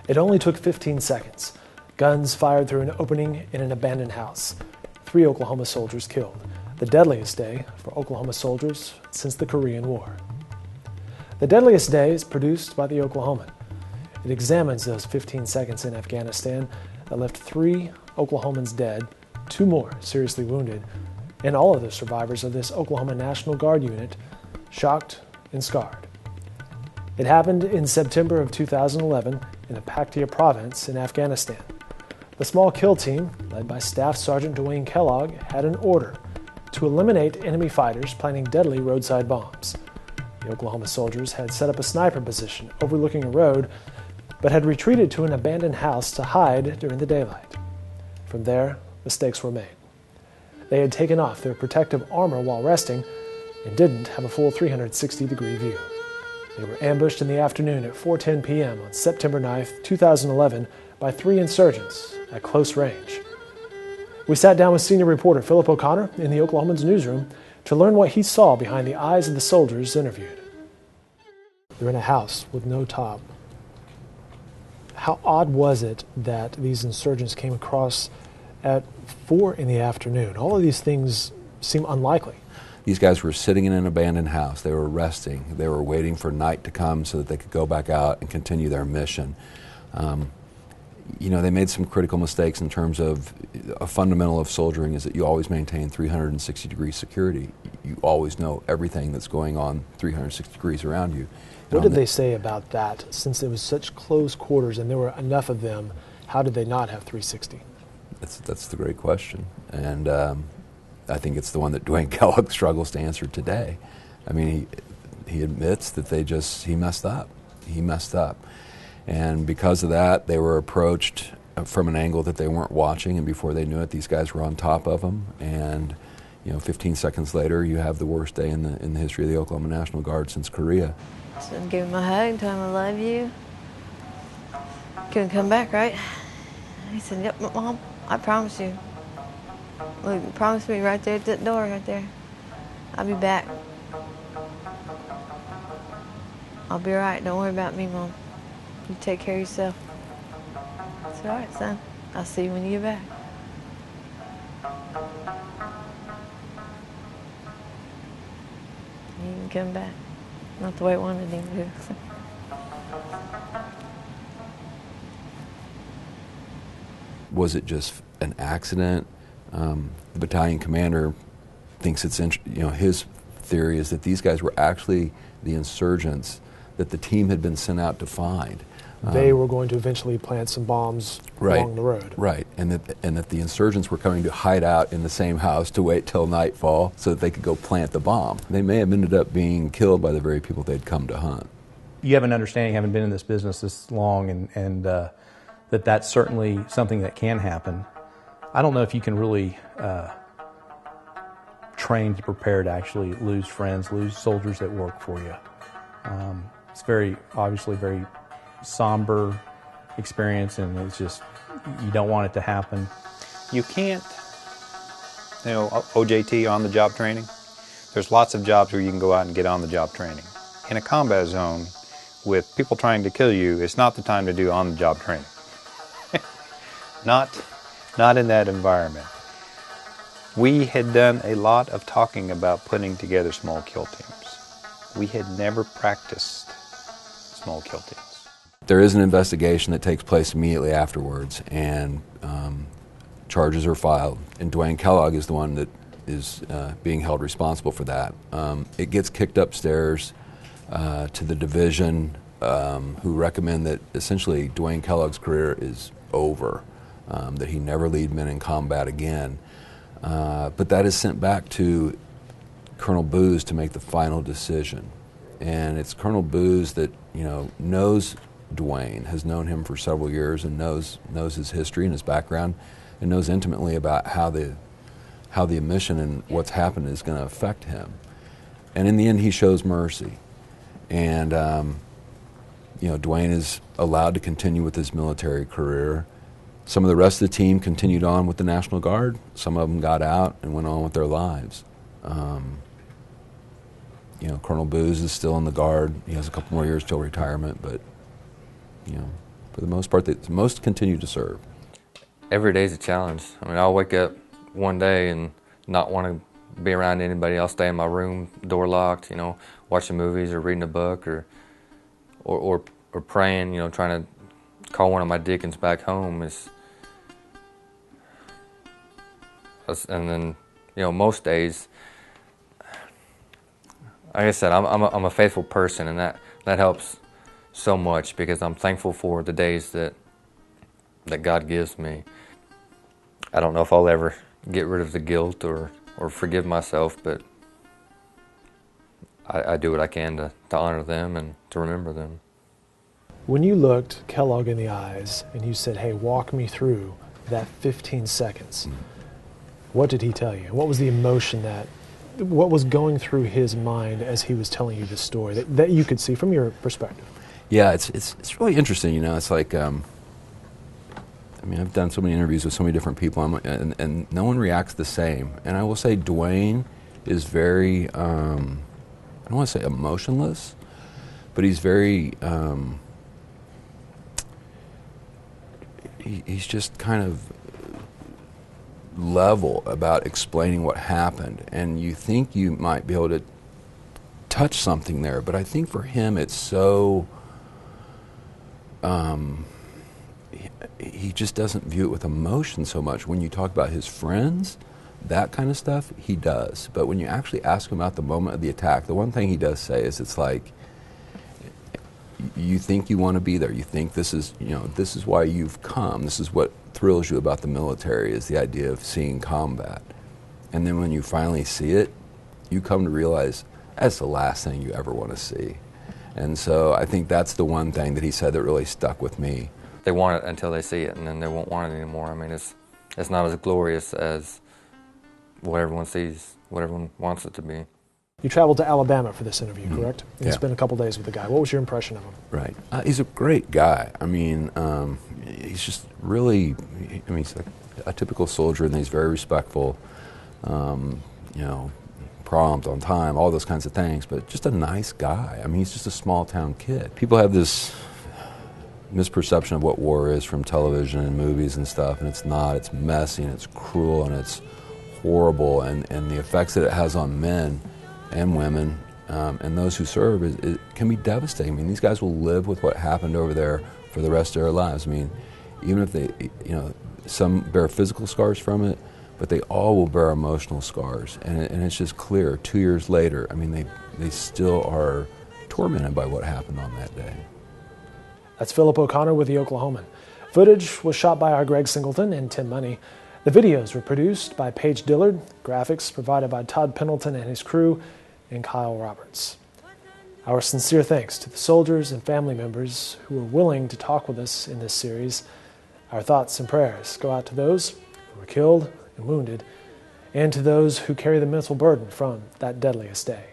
It only took 15 seconds. Guns fired through an opening in an abandoned house. 3 Oklahoma soldiers killed. The deadliest day for Oklahoma soldiers since the Korean War. The Deadliest Day is produced by the Oklahoman. It examines those 15 seconds in Afghanistan that left 3 Oklahomans dead, 2 more seriously wounded, and all of the survivors of this Oklahoma National Guard unit shocked and scarred. It happened in September of 2011 in the Paktia province in Afghanistan. The small kill team, led by Staff Sergeant Dwayne Kellogg, had an order to eliminate enemy fighters planting deadly roadside bombs. The Oklahoma soldiers had set up a sniper position overlooking a road, but had retreated to an abandoned house to hide during the daylight. From there, mistakes were made. They had taken off their protective armor while resting and didn't have a full 360-degree view. They were ambushed in the afternoon at 4:10 p.m. on September 9th, 2011 by 3 insurgents at close range. We sat down with senior reporter Philip O'Connor in the Oklahoman's newsroom to learn what he saw behind the eyes of the soldiers interviewed. They're in a house with no top. How odd was it that these insurgents came across at 4 in the afternoon? All of these things seem unlikely. These guys were sitting in an abandoned house. They were resting. They were waiting for night to come so that they could go back out and continue their mission. They made some critical mistakes in terms of a fundamental of soldiering is that you always maintain 360-degree security. You always know everything that's going on 360 degrees around you. What did they say about that? Since it was such close quarters and there were enough of them, how did they not have 360? That's the great question. And I think it's the one that Dwayne Kellogg struggles to answer today. I mean, he admits that he messed up. He messed up. And because of that, they were approached from an angle that they weren't watching, and before they knew it, these guys were on top of them. And 15 seconds later, you have the worst day in the history of the Oklahoma National Guard since Korea. So give him a hug and tell him I love you. Couldn't come back, right? He said, "Yep, Mom, I promise you. Look, promise me right there at that door, right there. I'll be back. I'll be all right. Don't worry about me, Mom. You take care of yourself." It's all right, son. I'll see you when you get back. He didn't come back. Not the way I wanted him to. Was it just an accident? The battalion commander thinks it's, his theory is that these guys were actually the insurgents that the team had been sent out to find. They were going to eventually plant some bombs along the road. Right, and that the insurgents were coming to hide out in the same house to wait till nightfall so that they could go plant the bomb. They may have ended up being killed by the very people they'd come to hunt. You have an understanding, having been in this business this long, and that's certainly something that can happen. I don't know if you can really train to prepare to actually lose friends, lose soldiers that work for you. It's obviously very somber experience, and it's just, you don't want it to happen. You can't, OJT, on-the-job training. There's lots of jobs where you can go out and get on-the-job training. In a combat zone, with people trying to kill you, it's not the time to do on-the-job training. Not in that environment. We had done a lot of talking about putting together small kill teams. We had never practiced small kill teams. There is an investigation that takes place immediately afterwards, and charges are filed. And Dwayne Kellogg is the one that is being held responsible for that. It gets kicked upstairs to the division, who recommend that essentially Dwayne Kellogg's career is over, that he never lead men in combat again. But that is sent back to Colonel Booz to make the final decision. And it's Colonel Booz that knows Dwayne, has known him for several years, and knows his history and his background, and knows intimately about how the mission and what's happened is going to affect him. And in the end, he shows mercy. And Dwayne is allowed to continue with his military career. Some of the rest of the team continued on with the National Guard. Some of them got out and went on with their lives. Colonel Booz is still in the Guard. He has a couple more years till retirement, but for the most part, most continue to serve. Every day is a challenge. I mean, I'll wake up one day and not want to be around anybody. I'll stay in my room, door locked, you know, watching movies or reading a book or praying, you know, trying to call one of my deacons back home. And then, you know, most days, like I said, I'm a faithful person, and that helps so much because I'm thankful for the days that God gives me. I don't know if I'll ever get rid of the guilt or forgive myself, but I do what I can to honor them and to remember them. When you looked Kellogg in the eyes and you said, hey, walk me through that 15 seconds, what did he tell you? What was the emotion what was going through his mind as he was telling you this story that you could see from your perspective? Yeah, it's really interesting, you know. It's like, I mean, I've done so many interviews with so many different people, and no one reacts the same. And I will say Dwayne is very, I don't want to say emotionless, but he's very, he's just kind of level about explaining what happened, and you think you might be able to touch something there, but I think for him it's so he just doesn't view it with emotion so much. When you talk about his friends, that kind of stuff, he does, but when you actually ask him about the moment of the attack, the one thing he does say is, it's like, you think you want to be there, you think this is, you know, this is why you've come, this is what thrills you about the military, is the idea of seeing combat. And then when you finally see it, you come to realize that's the last thing you ever want to see. And so I think that's the one thing that he said that really stuck with me. They want it until they see it, and then they won't want it anymore. I mean, it's not as glorious as what everyone sees, what everyone wants it to be. You traveled to Alabama for this interview, correct? Yeah. You spent a couple days with the guy. What was your impression of him? Right. He's a great guy. I mean, he's just really, I mean, he's like a typical soldier, and he's very respectful, you know, prompt, on time, all those kinds of things, but just a nice guy. I mean, he's just a small town kid. People have this misperception of what war is from television and movies and stuff, and it's not. It's messy, and it's cruel, and it's horrible, and the effects that it has on men and women and those who serve, it can be devastating. I mean, these guys will live with what happened over there for the rest of their lives. I mean, even if they, you know, some bear physical scars from it, but they all will bear emotional scars. And it's just clear, 2 years later, I mean, they still are tormented by what happened on that day. That's Philip O'Connor with The Oklahoman. Footage was shot by our Greg Singleton and Tim Money. The videos were produced by Paige Dillard, graphics provided by Todd Pendleton and his crew, and Kyle Roberts. Our sincere thanks to the soldiers and family members who were willing to talk with us in this series. Our thoughts and prayers go out to those who were killed and wounded, and to those who carry the mental burden from that deadliest day.